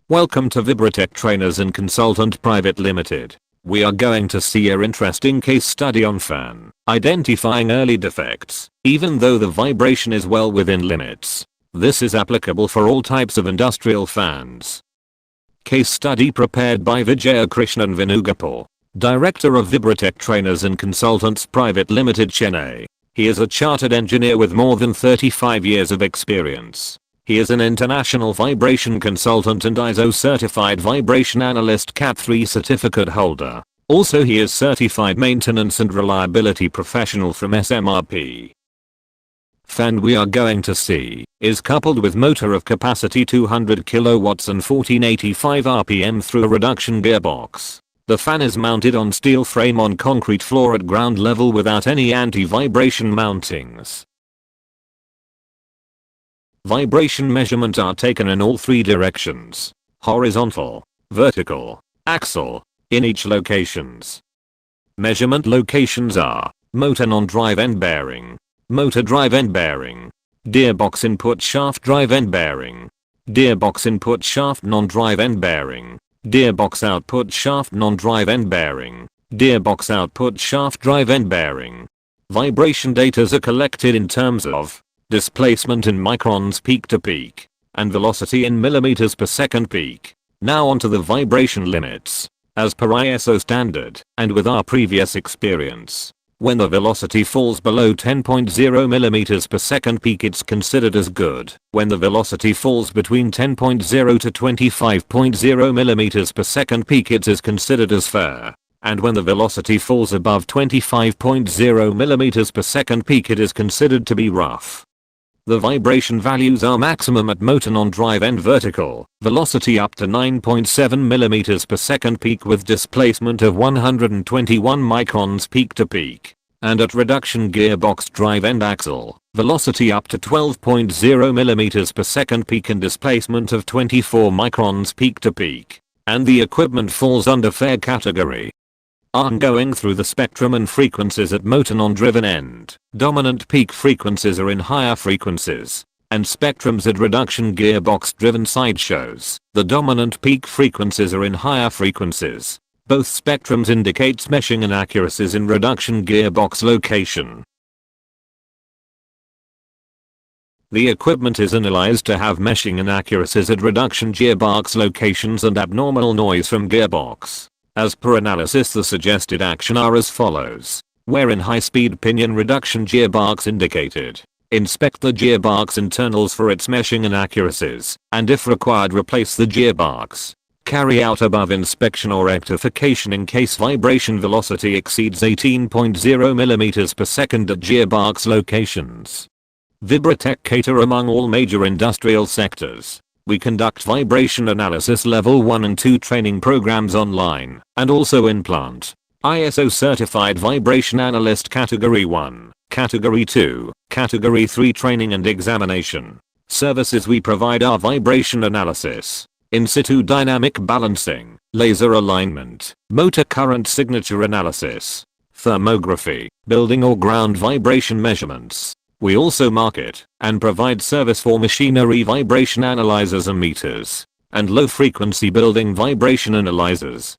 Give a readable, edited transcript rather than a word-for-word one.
Welcome to Vibratech Trainers and Consultant Private Limited. We are going to see an interesting case study on fan identifying early defects, even though the vibration is well within limits. This is applicable for all types of industrial fans. Case study prepared by Vijayakrishnan Venugopal, Director of Vibratech Trainers and Consultants Private Limited, Chennai. He is a chartered engineer with more than 35 years of experience. He is an international vibration consultant and ISO certified vibration analyst Cat 3 certificate holder. Also, he is certified maintenance and reliability professional from SMRP. Fan we are going to see is coupled with motor of capacity 200 kilowatts and 1485 rpm through a reduction gearbox. The fan is mounted on steel frame on concrete floor at ground level without any anti-vibration mountings. Vibration measurements are taken in all three directions: horizontal, vertical, axial, in each locations. Measurement locations are motor non-drive end bearing, motor drive end bearing, gearbox input shaft drive end bearing, gearbox input shaft non-drive end bearing, gearbox output shaft non-drive end bearing, gearbox output shaft drive end bearing. Vibration data are collected in terms of displacement in microns peak to peak, and velocity in millimeters per second peak. Now onto the vibration limits. As per ISO standard, and with our previous experience, when the velocity falls below 10.0 millimeters per second peak, it's considered as good. When the velocity falls between 10.0 to 25.0 millimeters per second peak, it is considered as fair. And when the velocity falls above 25.0 millimeters per second peak, it is considered to be rough. The vibration values are maximum at motor non-drive end vertical, velocity up to 9.7 mm per second peak with displacement of 121 microns peak to peak, and at reduction gearbox drive end axial, velocity up to 12.0 mm per second peak and displacement of 24 microns peak to peak, and the equipment falls under fair category. Ongoing through the spectrum and frequencies at motor non-driven end, dominant peak frequencies are in higher frequencies, and spectrums at reduction gearbox driven sideshows, the dominant peak frequencies are in higher frequencies. Both spectrums indicates meshing inaccuracies in reduction gearbox location. The equipment is analyzed to have meshing inaccuracies at reduction gearbox locations and abnormal noise from gearbox. As per analysis, the suggested action are as follows. Where in high-speed pinion reduction gearbox indicated, inspect the gearbox internals for its meshing inaccuracies, and if required replace the gearbox. Carry out above inspection or rectification in case vibration velocity exceeds 18.0 mm per second at gearbox locations. Vibratech cater among all major industrial sectors. We conduct vibration analysis level 1 and 2 training programs online, and also in plant. ISO certified vibration analyst category 1, category 2, category 3 training and examination. Services we provide are vibration analysis, in situ dynamic balancing, laser alignment, motor current signature analysis, thermography, building or ground vibration measurements. We also market and provide service for machinery vibration analyzers and meters, and low frequency building vibration analyzers.